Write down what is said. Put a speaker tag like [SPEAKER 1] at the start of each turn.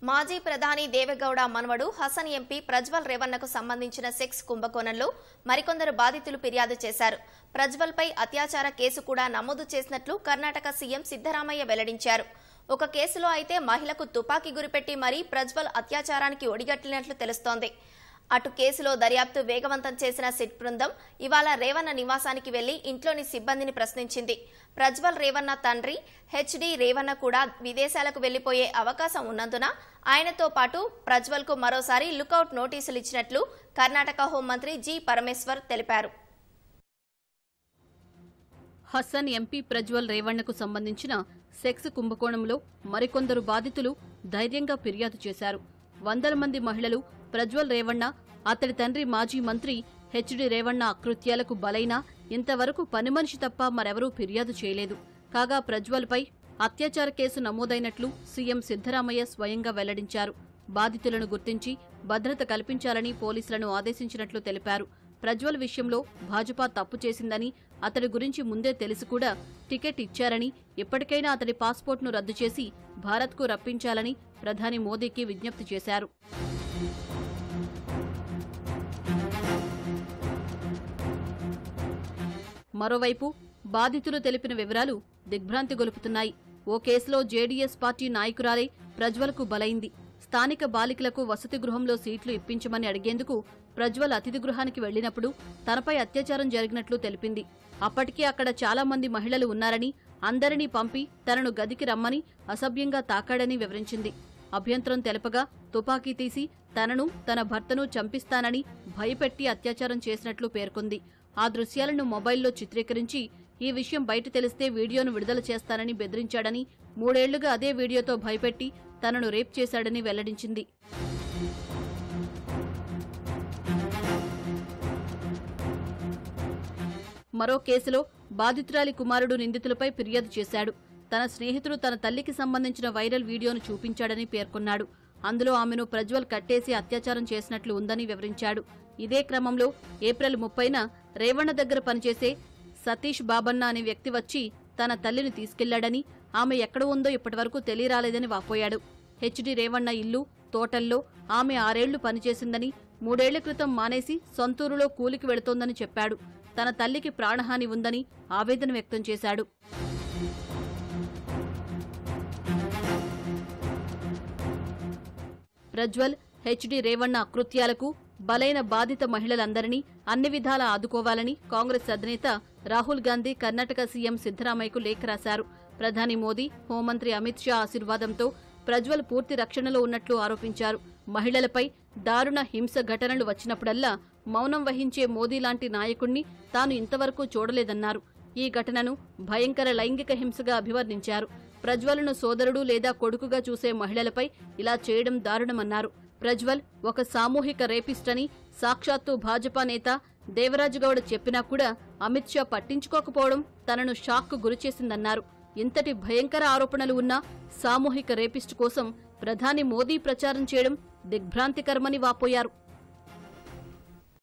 [SPEAKER 1] మాజీ ప్రధాని దేవెగౌడ మనవడు హసన్ ఎంపీ ప్రజ్వల్ రేవన్నకు సంబంధించిన సెక్స్ కుంభకోణంలో మరికొందరు బాధితులు ఫిర్యాదు చేశారు. ప్రజ్వల్పై అత్యాచార కేసు కూడా నమోదు చేసినట్లు కర్ణాటక సీఎం సిద్ధరామయ్య వెల్లడించారు. ఒక కేసులో అయితే మహిళకు తుపాకీ గురిపెట్టి మరీ ప్రజ్వల్ అత్యాచారానికి ఒడిగట్టినట్లు తెలుస్తోంది. అటు కేసులో దర్యాప్తు వేగవంతం చేసిన సిట్ బృందం ఇవాళ రేవన్న నివాసానికి వెళ్లి ఇంట్లోని సిబ్బందిని ప్రశ్నించింది. ప్రజ్వల్ రేవన్న తండ్రి హెచ్డి రేవన్న కూడా విదేశాలకు వెళ్లిపోయే అవకాశం ఉన్నందున ఆయనతో పాటు ప్రజ్వల్ కు మరోసారి లుకౌట్ నోటీసులు ఇచ్చినట్లు కర్ణాటక హోంమంత్రి జి పరమేశ్వర్ తెలిపారు.
[SPEAKER 2] హసన్ ఎంపీ ప్రజ్వల్ రేవన్నకు సంబంధించిన సెక్స్ కుంభకోణంలో మరికొందరు బాధితులు ధైర్యంగా ఫిర్యాదు చేశారు. వందల మంది మహిళలు ప్రజ్వల్ రేవన్న, అతడి తండ్రి మాజీ మంత్రి హెచ్డి రేవన్న అకృత్యాలకు బలైనా ఇంతవరకు పనిమనిషి తప్ప మరెవరూ ఫిర్యాదు చేయలేదు. కాగా ప్రజ్వల్పై అత్యాచార కేసు నమోదైనట్లు సీఎం సిద్ధరామయ్య స్వయంగా వెల్లడించారు. బాధితులను గుర్తించి భద్రత కల్పించాలని పోలీసులను ఆదేశించినట్లు తెలిపారు. ప్రజ్వల్ విషయంలో భాజపా తప్పు చేసిందని, అతడి గురించి ముందే తెలిసి కూడా టికెట్ ఇచ్చారని, ఇప్పటికైనా అతడి పాస్పోర్ట్ను రద్దు చేసి భారత్కు రప్పించాలని ప్రధాని మోదీకి విజ్ఞప్తి చేశారు. మరోవైపు బాధితులు తెలిపిన వివరాలు దిగ్భ్రాంతి గొలుపుతున్నాయి. ఓ కేసులో జేడీఎస్ పార్టీ నాయకురాలే ప్రజ్వల్కు బలైంది. స్థానిక బాలికలకు వసతి గృహంలో సీట్లు ఇప్పించమని అడిగేందుకు ప్రజ్వల్ అతిథి గృహానికి వెళ్లినప్పుడు తనపై అత్యాచారం జరిగినట్లు తెలిపింది. అప్పటికే అక్కడ చాలా మంది మహిళలు ఉన్నారని, అందరినీ పంపి తనను గదికి రమ్మని అసభ్యంగా తాకాడని వివరించింది. అభ్యంతరం తెలపగా తుపాకీ తీసి తనను, తన భర్తను చంపిస్తానని భయపెట్టి అత్యాచారం చేసినట్లు పేర్కొంది. ఆ దృశ్యాలను మొబైల్లో చిత్రీకరించి ఈ విషయం బయట తెలిస్తే వీడియోను విడుదల చేస్తానని బెదిరించాడని, 3 ఏళ్లుగా అదే వీడియోతో భయపెట్టి తనను రేప్ చేశాడని వెల్లడించింది. మరో కేసులో బాధితురాలి కుమారుడు నిందితులపై ఫిర్యాదు చేశాడు. తన స్నేహితుడు తన తల్లికి సంబంధించిన వైరల్ వీడియోను చూపించాడని పేర్కొన్నాడు. అందులో ఆమెను ప్రజ్వల్ కట్టేసి అత్యాచారం చేసినట్లు ఉందని వివరించాడు. ఇదే క్రమంలో ఏప్రిల్ 30న రేవణ దగ్గర పనిచేసే సతీష్ బాబన్న అనే వ్యక్తి వచ్చి తన తల్లిని తీసుకెళ్లాడని, ఆమె ఎక్కడ ఉందో ఇప్పటివరకు తెలియరాలేదని వాపోయాడు. హెచ్డి రేవణ ఇల్లు, తోటల్లో ఆమె 6 ఏళ్లు పనిచేసిందని, 3 ఏళ్ల క్రితం మానేసి సొంతూరులో కూలికి వెళుతోందని చెప్పాడు. తన తల్లికి ప్రాణహాని ఉందని ఆవేదన వ్యక్తం చేశాడు. ప్రజ్వల్, హెచ్డి రేవణ అకృత్యాలకు బలైన బాధిత మహిళలందరినీ అన్ని విధాలా ఆదుకోవాలని కాంగ్రెస్ అధినేత రాహుల్ గాంధీ కర్ణాటక సీఎం సిద్ధరామయ్యకు లేఖ రాశారు. ప్రధాని మోదీ, హోంమంత్రి అమిత్ షా ఆశీర్వాదంతో ప్రజ్వల్ పూర్తి రక్షణలో ఉన్నట్లు ఆరోపించారు. మహిళలపై దారుణ హింస ఘటనలు వచ్చినప్పుడల్లా మౌనం వహించే మోదీ లాంటి నాయకుణ్ణి తాను ఇంతవరకు చూడలేదన్నారు. ఈ ఘటనను భయంకర లైంగిక హింసగా అభివర్ణించారు. ప్రజ్వల్ను సోదరుడు లేదా కొడుకుగా చూసే మహిళలపై ఇలా చేయడం దారుణమన్నారు. ప్రజ్వల్ ఒక సామూహిక రేపిస్ట్ అని సాక్షాత్తు భాజపా నేత దేవరాజుగౌడ చెప్పినా కూడా అమిత్ షా పట్టించుకోకపోవడం తనను షాక్కు గురిచేసిందన్నారు. ఇంతటి భయంకర ఆరోపణలు ఉన్న సామూహిక రేపిస్ట్ కోసం ప్రధాని మోదీ ప్రచారం చేయడం దిగ్భ్రాంతికరమని వాపోయారు.